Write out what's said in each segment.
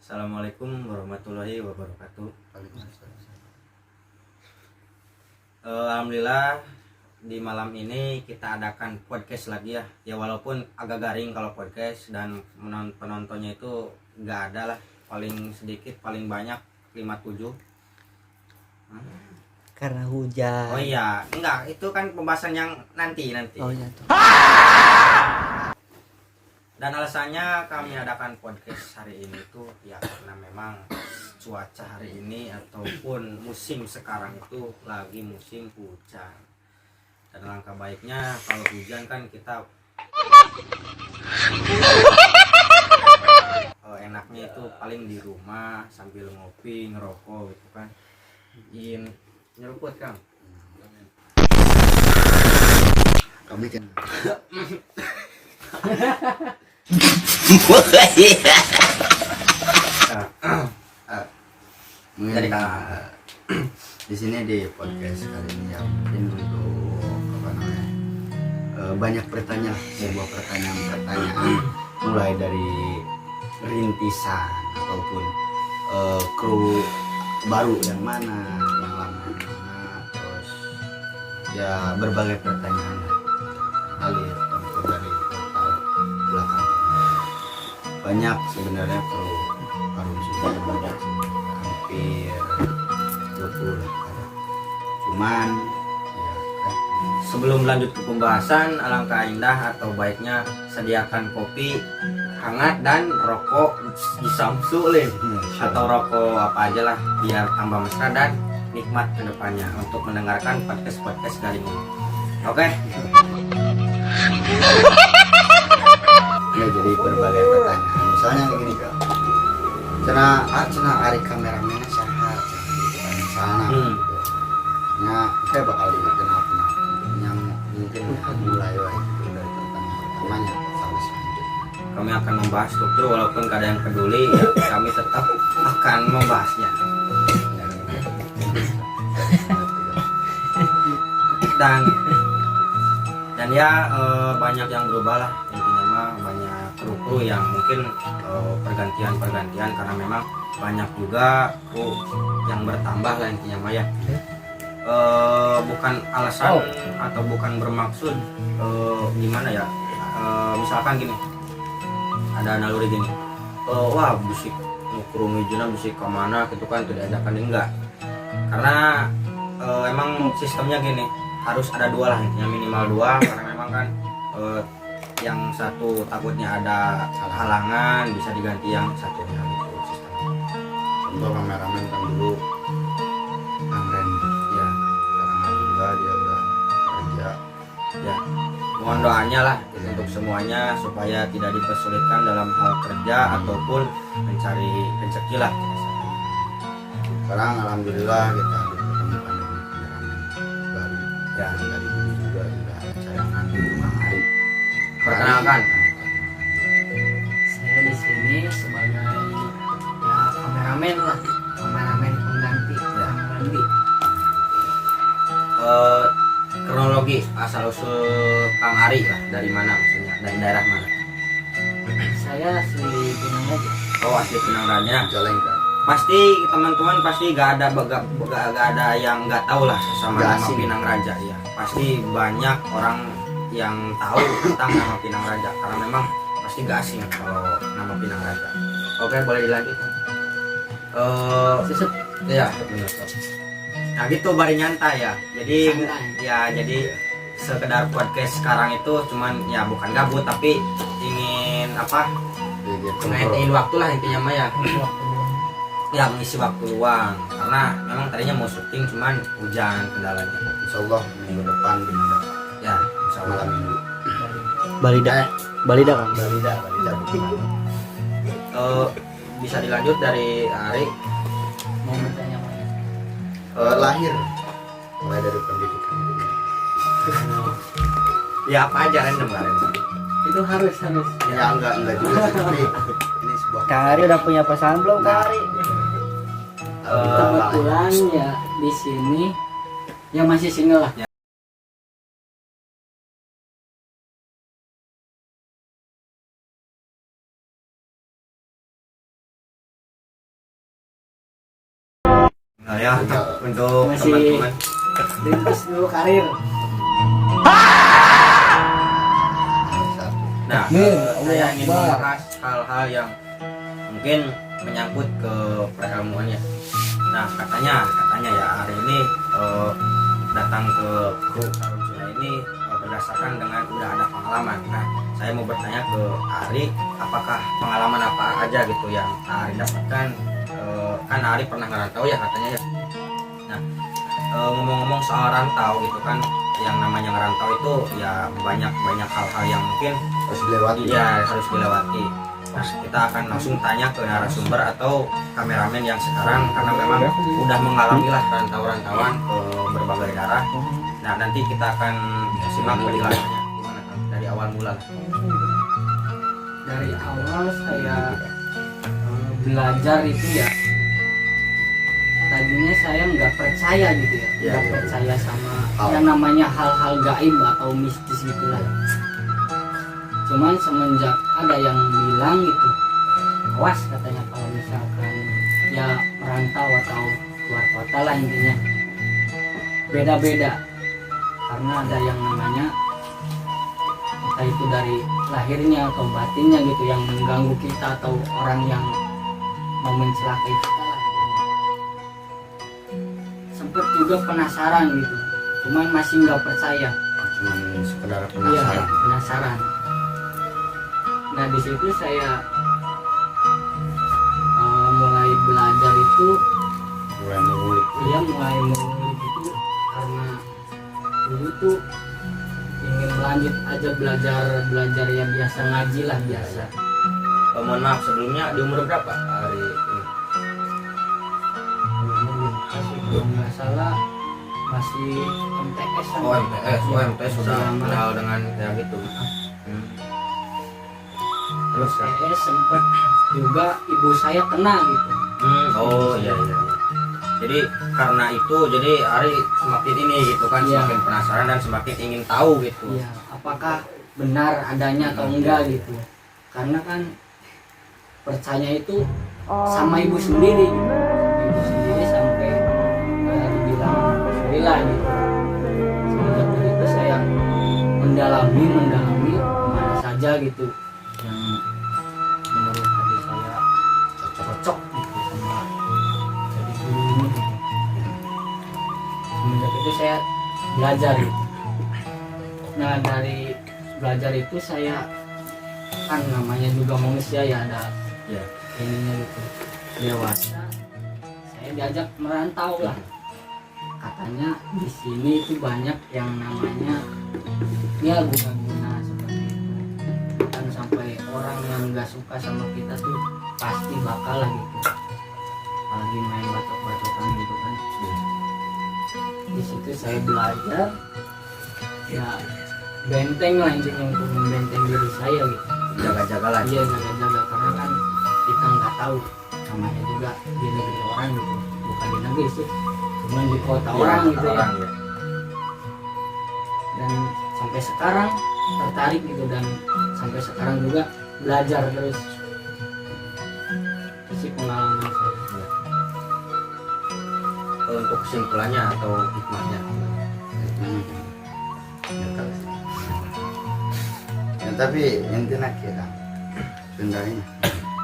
Assalamualaikum warahmatullahi wabarakatuh. Alhamdulillah di malam ini kita adakan podcast lagi ya. Ya walaupun agak garing kalau podcast dan penontonnya itu nggak ada lah. Paling sedikit, paling banyak 57. Karena hujan. Oh iya, enggak, itu kan pembahasan yang nanti. Oh iya tuh. Dan alasannya kami adakan podcast hari ini tuh ya karena memang cuaca hari ini ataupun musim sekarang itu lagi musim hujan. Dan langkah baiknya kalau hujan kan kita enaknya itu paling di rumah sambil ngopi, ngerokok gitu kan. Nyeruput Kang. Kami kan Dari di sini di podcast kali ini ya mungkin untuk apa namanya banyak sebuah pertanyaan mulai dari rintisan ataupun kru baru yang mana, yang lama yang mana, terus ya berbagai pertanyaan alir untuk dari belakang banyak sebenarnya kru baru sudah banyak hampir 20 lah cuman ya sebelum lanjut ke pembahasan, alangkah indah atau baiknya sediakan kopi hangat dan rokok di Samsulin atau rokok apa aja lah biar tambah mesra dan nikmat kedepannya untuk mendengarkan podcast kali ini. Oke? ya jadi berbagai pertanyaan misalnya kayak gini kak cina hari kameramen sehat gitu kan misalnya gitu. Ya kita bakal dikenal yang mungkin mulai itu dari pertanyaan pertamanya sampai selanjutnya Kami akan membahas struktur walaupun gak ada yang peduli ya, kami tetap akan membahasnya. Dan ya banyak yang berubah lah intinya mah, banyak kru yang mungkin pergantian karena memang banyak juga kru yang bertambah lah intinya mah ya. Bukan alasan atau bukan bermaksud gimana ya, misalkan gini, ada naluri gini, wah bisik kurung hijaunya bisik kemana gitu kan, tidak ada kan enggak, karena emang sistemnya gini, harus ada dua lah intinya, minimal dua karena memang kan yang satu takutnya ada halangan bisa diganti yang satunya gitu sistemnya. contoh kameramen kan dulu Kang Randy Ya, sekarang alhamdulillah dia udah kerja ya mohon doanya lah untuk semuanya supaya tidak dipersulitkan dalam hal kerja ataupun mencari rezeki lah. sekarang alhamdulillah kita dipertemukan dengan kameramen baru Ya. yang dari dulu juga sudah sayangan Kang Ari. Perkenalkan, Saya di sini sebagai ya kameramen lah, kameramen pengganti Ya. Kang Randy. Kronologi asal usul Kang Ari lah, dari mana maksudnya, dari daerah mana? Saya asli Gunung aja. Oh, asli Penanggalnya. Jalengka Pasti teman-teman pasti gak ada yang nggak tahu lah sama Nggak nama asing. Pinang Raja ya. Pasti banyak orang yang tahu tentang nama Pinang Raja karena memang pasti gak asing kalau nama Pinang Raja. Oke, boleh dilanjutkan. Susup. Ya, benar. Nah gitu bari nyantai ya. Jadi Santai. jadi sekedar podcast sekarang itu cuman ya bukan gabut tapi ingin apa? Ngaitin waktu lah intinya mah ya. Ya mengisi waktu luang karena memang tadinya mau syuting cuman hujan kendalanya. insya Allah minggu depan di Mandap Ya, insya Allah. malam minggu Balida kan. balida Bisa dilanjut dari Ari. Mau bertanya apa? lahir mulai dari pendidikan Ya apa aja random lah random. Itu harus. ya enggak juga sih tapi ini sebuah Kang Ari udah punya pasangan belum Kang Ari? Kebetulan ya di sini ya masih single lah. ya untuk Masih- teman-teman. rintis dulu karir. Satu. Nah, Amin. saya ingin Akbar. membahas hal-hal yang mungkin menyangkut ke perilmuannya. Nah, katanya ya hari ini datang ke grup Tarunjuna ini berdasarkan dengan udah ada pengalaman. Nah, saya mau bertanya ke Ari, apakah pengalaman apa aja gitu yang Ari dapatkan? Kan Ari pernah ngerantau ya katanya ya. Nah, ngomong-ngomong soal rantau gitu kan, yang namanya ngerantau itu ya banyak hal-hal yang mungkin Harus dilewati. iya harus dilewati. Nah, kita akan langsung tanya ke narasumber atau kameramen yang sekarang karena memang udah mengalami lah rantau-rantauan ke berbagai daerah. Nah, nanti kita akan simak penjelasannya gimana Kang? Dari awal mula. Dari awal saya belajar itu ya, tadinya saya nggak percaya gitu ya, Iya, nggak iya. percaya sama Oh. yang namanya hal-hal gaib atau mistis gitulah. Cuman semenjak ada yang bilang gitu, awas katanya kalau misalkan ya merantau atau keluar kota lah intinya, beda-beda karena ada yang namanya entah itu dari lahirnya atau batinnya gitu yang mengganggu kita atau orang yang mau mencelakai kita lah. Sempet juga penasaran gitu, cuman masih nggak percaya. Cuman sekedar Iya, penasaran. penasaran. Nah di situ saya mulai belajar itu, Mulai mengulik. dia mulai mengulik itu karena dulu tuh ingin lanjut aja belajar yang biasa ngaji lah biasa. Mohon maaf sebelumnya di umur berapa hari ini? Kalau nggak salah masih MTS kan. Oh MTS sudah Selama- kenal dengan yang itu. Terus kan? MTS sempet juga ibu saya kena gitu. Oh iya. Jadi karena itu jadi Ari semakin ini gitu kan, Iya. semakin penasaran dan semakin ingin tahu gitu. Iya, apakah benar adanya atau enggak gitu. Karena kan percaya itu sama ibu sendiri gitu. Ibu sendiri sampai dibilang alhamdulillah gitu. Semenjak dari itu saya mendalami kemana saja gitu yang menurut hati saya cocok gitu sama jadi guru gitu. Semenjak itu saya belajar gitu. Nah dari belajar itu saya kan namanya juga manusia ya ada Iya. ininya gitu, dewasa saya diajak merantau lah, katanya di sini itu banyak yang namanya ya guna-guna seperti itu kan, sampai orang yang nggak suka sama kita tuh pasti bakal lah gitu, apalagi main batok-batokan gitu kan. Di situ saya belajar ya, benteng lah intinya untuk membenteng diri saya gitu. Jaga-jaga lah. Iya jaga-jaga karena kan kita nggak tahu, namanya juga di negeri orang gitu, bukan di negeri sih, cuma di kota Iya, orang gitu ya. orang, ya. Dan sampai sekarang tertarik gitu, dan sampai sekarang juga belajar terus. Itu sih pengalaman saya. Untuk kesimpulannya atau hikmahnya. Ya, tapi intinya kita Sunda ini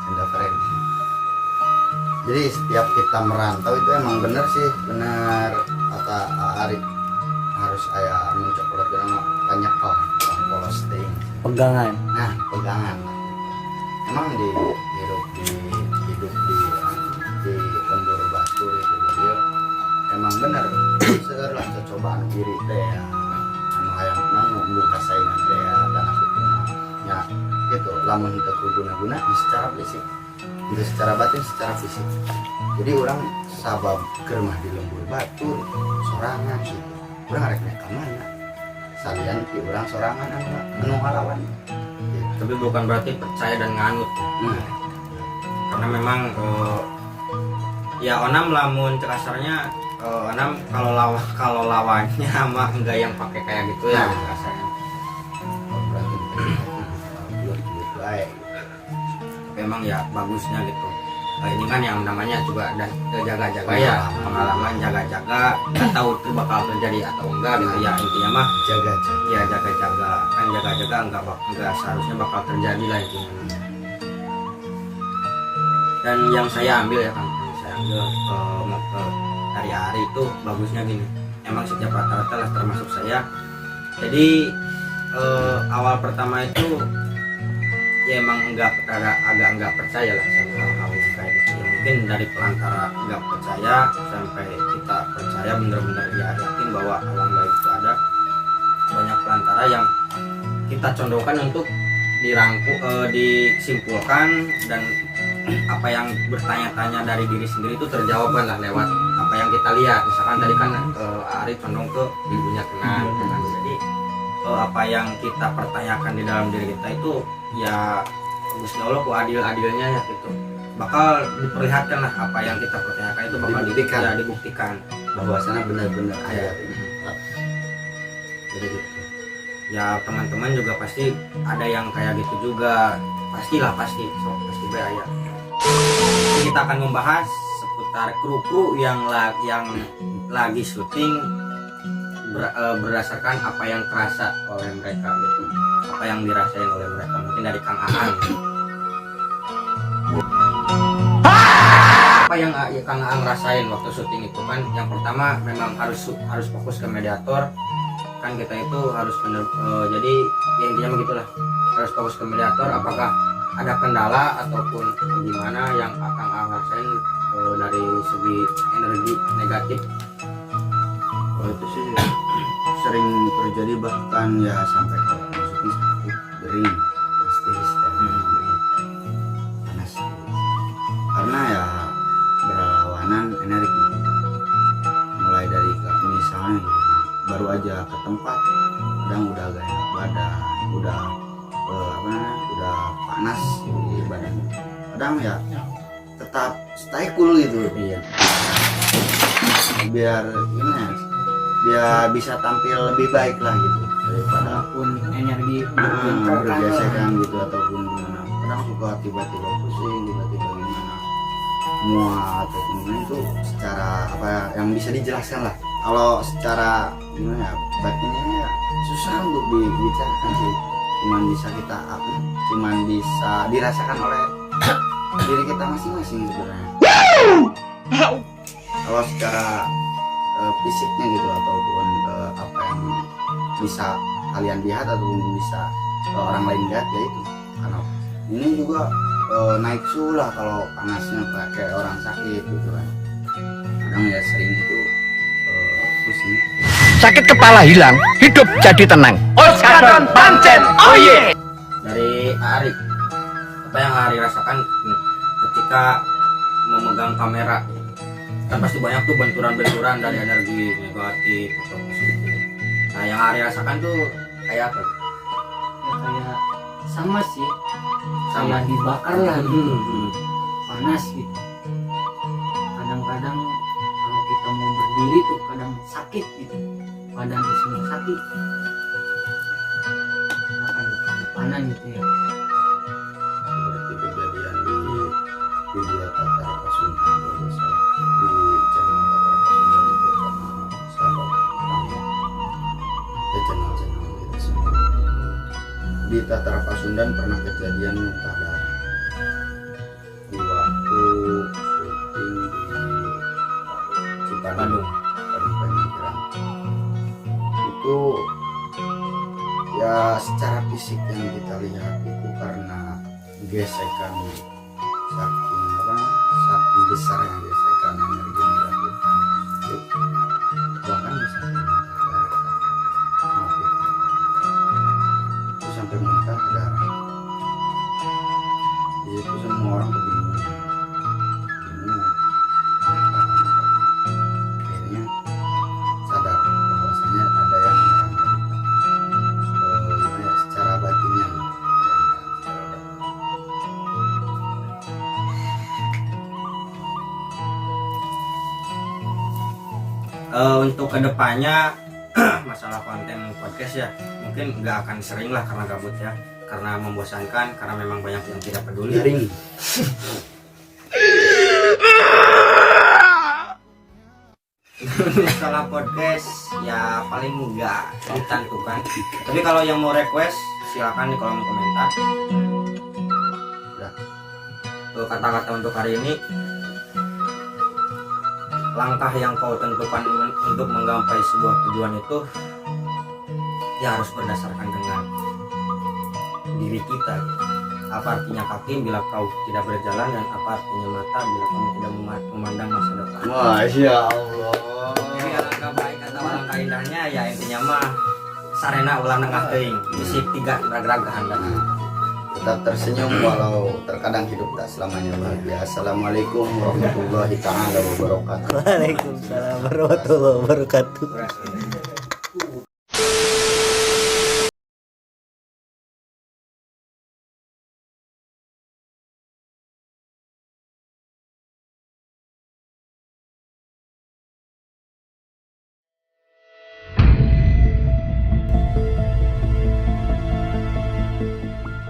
Sunda friend. Jadi setiap kita merantau itu emang bener sih, bener kata Ari, harus ayah mencokolot dengan banyak polos ting. Pegangan. Nah pegangan lah. Emang di hidup di lembur batur itu dia emang bener seueur lah cobaan diri teh ya, anu hayang membuka saingan teh ya, dan aku ya gitu lamun teu guna-guna secara fisik, itu secara batin, secara fisik. Jadi orang sabab germah di lembur batur sorangan gitu, orang arek ka mana salian ti orang sorangan anu ngalawan gitu. Tapi bukan berarti percaya dan nganut. Nah, Karena memang ya onam lamun kasarnya onam kalau lawannya mah enggak yang pakai kayak gitu ya Nah. kasarnya. berarti belum baik. Tapi emang ya bagusnya gitu. ini kan yang namanya juga ada jaga-jaga ya, pengalaman jaga-jaga, nggak tahu itu bakal terjadi atau enggak gitu ya, intinya mah jaga ya jaga-jaga, kan jaga-jaga enggak seharusnya bakal terjadi lah intinya. Dan yang saya ambil ya kan, yang saya ambil dari Ari itu bagusnya gini, emang setiap rata-rata lah termasuk saya, jadi awal pertama itu ya emang agak nggak percaya lah sama hal-hal yang kayak gitu ya, mungkin dari pelantara nggak percaya sampai kita percaya bener-bener ya yakin bahwa alam gaib itu ada. Banyak pelantara yang kita condongkan untuk disimpulkan, dan apa yang bertanya-tanya dari diri sendiri itu terjawabkan lah lewat apa yang kita lihat. Misalkan tadi kan Ari condong ke ibunya Kenan, jadi apa yang kita pertanyakan di dalam diri kita itu ya Gusti Allah ku adil-adilnya ya gitu, bakal diperlihatkan lah apa yang kita pertanyakan itu bakal dibuktikan bahwasanya benar-benar ada. Jadi gitu ya, teman-teman juga pasti ada yang kayak gitu juga, pasti pasti ya. Kita akan membahas seputar kru-kru yang lagi syuting berdasarkan apa yang terasa oleh mereka gitu, apa yang dirasain oleh mereka, mungkin dari Kang Aan. Apa yang Kang Aan rasain waktu syuting itu kan, yang pertama memang harus fokus ke mediator kan, kita itu harus jadi ya intinya begitulah, harus fokus ke mediator. Apakah ada kendala ataupun gimana yang Kang Aan rasain dari segi energi negatif? Oh, itu sih sering terjadi, bahkan ya sampai kalau maksudnya sakit, bering, panas, karena ya berlawanan energi, mulai dari misalnya gitu, baru aja ke tempat kadang udah gak enak badan, udah udah panas di badan, kadang ya tetap stay cool gitu. Iya. Biar gimana ya, dia bisa tampil lebih baik lah gitu daripada walaupun energi bergesekan gitu ataupun gimana. Kadang suka tiba-tiba pusing, tiba-tiba gimana mual ataupun gimana, itu secara apa yang bisa dijelaskan lah. Kalau secara gimana ya, batinnya ya susah untuk dibicarakan sih, cuman bisa dirasakan oleh diri kita masing-masing sebenarnya. Kalau secara fisiknya gitu ataupun apa yang bisa kalian lihat ataupun bisa orang lain lihat, ya itu karena ini juga naik suhu lah kalau panasnya kayak orang sakit gitu kan, kadang ya sering itu pusing. Sakit kepala hilang, hidup jadi tenang. Oskadon Pancen, oh yeah. Dari Ari, apa yang Ari rasakan ketika memegang kamera? Kan pasti banyak tuh benturan-benturan dari energi negatif atau positif. Nah, yang Ari rasakan tuh kayak apa? ya kayak sama sih, Sama. kayak dibakar lah gitu, panas gitu. Kadang-kadang kalau kita mau berdiri tuh kadang sakit gitu, badan tuh semua sakit karena ada panas gitu ya. Seperti kejadian di video Tatar Pasundan, kalau nggak salah, di channel Tatar Pasundan itu sama sahabat kami, ya channel kita semua. Di Tatar Pasundan pernah kejadian muntah darah di waktu syuting di Cipadung, Penyegeran. Itu ya secara fisik yang kita lihat itu karena gesekan saking besar yang gesekan energi negatif itu, bahkan bisa muntah darah, itu sampai muntah darah. Jadi itu semua orang kebingungan, akhirnya sadar bahwasanya ada yang menyerang secara batinnya. Untuk kedepannya masalah konten podcast ya mungkin nggak akan sering lah karena gabut ya, karena membosankan, karena memang banyak yang tidak peduli. Garing. Masalah podcast ya paling enggak ditentukan. Tapi kalau yang mau request silakan di kolom komentar. Udah. Kata-kata untuk hari ini, langkah yang kau tentukan untuk menggapai sebuah tujuan itu ya harus berdasarkan dengan diri kita. Apa artinya kaki bila kau tidak berjalan, dan apa artinya mata bila kamu tidak memandang masa depan. Masya Allah. Jadi alangkah baik atau alangkah indahnya ya intinya mah sarena ulah nengah teuing bisi tiga raga-ragahan dan Tetap tersenyum walau terkadang hidup tak selamanya bahagia. Assalamualaikum warahmatullahi taala wabarakatuh. Waalaikumsalam warahmatullahi wabarakatuh. berhasil.